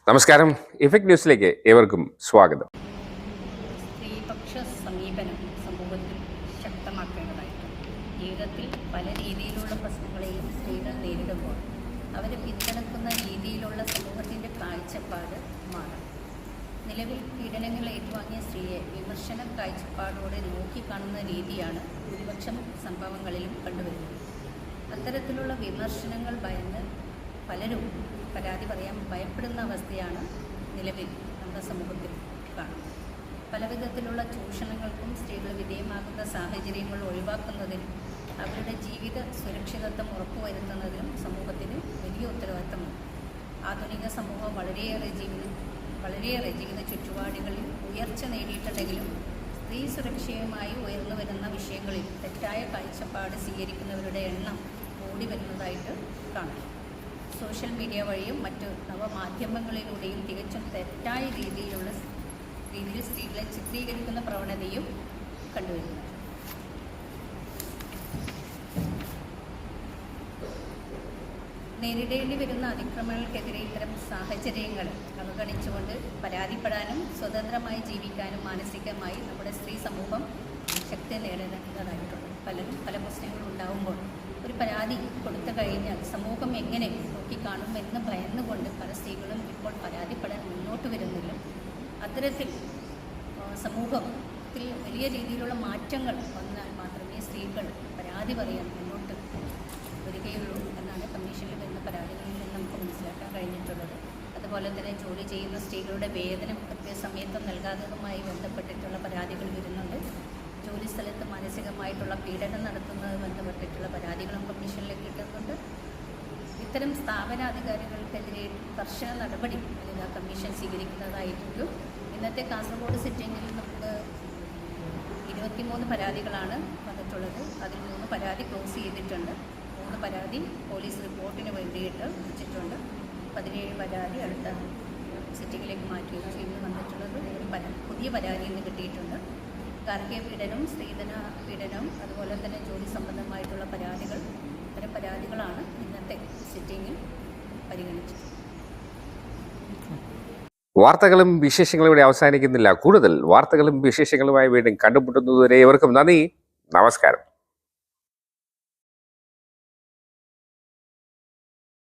നമസ്കാരം. ഇഫക്ട് ന്യൂസിലേക്ക് ഏവർക്കും സ്വാഗതം. സ്ത്രീപക്ഷ സമീപനം സമൂഹത്തിൽ ശക്തമാക്കേണ്ടതായിട്ടുണ്ട്. ജീവിതത്തിൽ പല രീതിയിലുള്ള പ്രശ്നങ്ങളെയും സ്ത്രീകൾ നേരിടുമ്പോൾ അവർ പിന്തുണക്കുന്ന രീതിയിലുള്ള സമൂഹത്തിൻ്റെ കാഴ്ചപ്പാട് മാറും. നിലവിൽ പീഡനങ്ങൾ ഏറ്റുവാങ്ങിയ സ്ത്രീയെ വിമർശന കാഴ്ചപ്പാടോടെ നോക്കിക്കാണുന്ന രീതിയാണ് ഭൂരിപക്ഷം സംഭവങ്ങളിലും കണ്ടുവരുന്നത്. അത്തരത്തിലുള്ള വിമർശനങ്ങൾ ഭയന്ന് പലരും പരാതി പറയാൻ ഭയപ്പെടുന്ന അവസ്ഥയാണ് നിലവിൽ നമ്മുടെ സമൂഹത്തിൽ കാണുന്നത്. പലവിധത്തിലുള്ള ചൂഷണങ്ങൾക്കും സ്ത്രീകൾ വിധേയമാകുന്ന സാഹചര്യങ്ങൾ ഒഴിവാക്കുന്നതിനും അവരുടെ ജീവിത സുരക്ഷിതത്വം ഉറപ്പുവരുത്തുന്നതിനും സമൂഹത്തിന് വലിയ ഉത്തരവാദിത്തമുണ്ട്. ആധുനിക സമൂഹം വളരെയേറെ ജീവിത ചുറ്റുപാടുകളിൽ ഉയർച്ച നേടിയിട്ടുണ്ടെങ്കിലും സ്ത്രീ സുരക്ഷയുമായി ഉയർന്നു വരുന്ന വിഷയങ്ങളിൽ തെറ്റായ കാഴ്ചപ്പാട് സ്വീകരിക്കുന്നവരുടെ എണ്ണം കൂടി വരുന്നതായിട്ട് കാണാം. സോഷ്യൽ മീഡിയ വഴിയും മറ്റു നവമാധ്യമങ്ങളിലൂടെയും തികച്ചും തെറ്റായ രീതിയിൽ സ്ത്രീകളെ ചിത്രീകരിക്കുന്ന പ്രവണതയും കണ്ടുവരുന്നു. നേരിടേണ്ടി വരുന്ന അതിക്രമങ്ങൾക്കെതിരെ ഇത്തരം സാഹചര്യങ്ങൾ അവഗണിച്ചുകൊണ്ട് പരാതിപ്പെടാനും സ്വതന്ത്രമായി ജീവിക്കാനും മാനസികമായി നമ്മുടെ സ്ത്രീ സമൂഹം ശക്തി നേടേണ്ടതായിട്ടുണ്ട്. പലരും പല പ്രശ്നങ്ങളും ഉണ്ടാകുമ്പോൾ ഒരു പരാതി കൊടുത്തു കഴിഞ്ഞാൽ സമൂഹം എങ്ങനെ നോക്കിക്കാണുമെന്ന് ഭയന്നുകൊണ്ട് പല സ്ത്രീകളും ഇപ്പോൾ പരാതിപ്പെടാൻ മുന്നോട്ട് വരുന്നില്ല. അത്തരത്തിൽ സമൂഹത്തിൽ വലിയ രീതിയിലുള്ള മാറ്റങ്ങൾ വന്നാൽ മാത്രമേ സ്ത്രീകൾ പരാതി പറയാൻ മുന്നോട്ട് വരികയുള്ളൂ എന്നാണ് കമ്മീഷനിൽ വരുന്ന പരാതികളിൽ നിന്ന് നമുക്ക് മനസ്സിലാക്കാൻ കഴിഞ്ഞിട്ടുള്ളത്. അതുപോലെ തന്നെ ജോലി ചെയ്യുന്ന സ്ത്രീകളുടെ വേതനം കൃത്യസമയത്ത് നൽകാത്തതുമായി ബന്ധപ്പെട്ടിട്ടുള്ള പരാതികൾ വരുന്നുണ്ട്. ജോലി സ്ഥലത്ത് മാനസികമായിട്ടുള്ള പീഡനം നടത്തുന്നതുമായി ബന്ധപ്പെട്ടിട്ടുള്ള പരാതികളും കമ്മീഷനിലേക്ക് കിട്ടുന്നുണ്ട്. ഇത്തരം സ്ഥാപനാധികാരികൾക്കെതിരെ കർശന നടപടി അല്ലെങ്കിൽ കമ്മീഷൻ സ്വീകരിക്കുന്നതായിട്ടുണ്ട്. ഇന്നത്തെ കാസർഗോഡ് സിറ്റിങ്ങിൽ നമുക്ക് 23 പരാതികളാണ് വന്നിട്ടുള്ളത്. അതിൽ 3 പരാതി ക്ലോസ് ചെയ്തിട്ടുണ്ട്. 3 പരാതി പോലീസ് റിപ്പോർട്ടിന് വേണ്ടിയിട്ട് വെച്ചിട്ടുണ്ട്. 17 പരാതി അടുത്ത സിറ്റിങ്ങിലേക്ക് മാറ്റി വെച്ചു. ഇന്ന് വന്നിട്ടുള്ളത് പുതിയ പരാതി ഇന്ന് കിട്ടിയിട്ടുണ്ട്. ഗാർഹിക പീഡനം, സ്ത്രീധന പീഡനം, അതുപോലെ തന്നെ ജോലി സംബന്ധമായിട്ടുള്ള പരാതികൾ, ഇത്തരം പരാതികളാണ് ഇന്നത്തെ സിറ്റിങ്ങിൽ പരിഗണിച്ചത്. വാർത്തകളും വിശേഷങ്ങളും ഇവിടെ അവസാനിക്കുന്നില്ല. കൂടുതൽ വാർത്തകളും വിശേഷങ്ങളുമായി വീണ്ടും കണ്ടുമുട്ടുന്നതുവരെ ഏവർക്കും നന്ദി. നമസ്കാരം.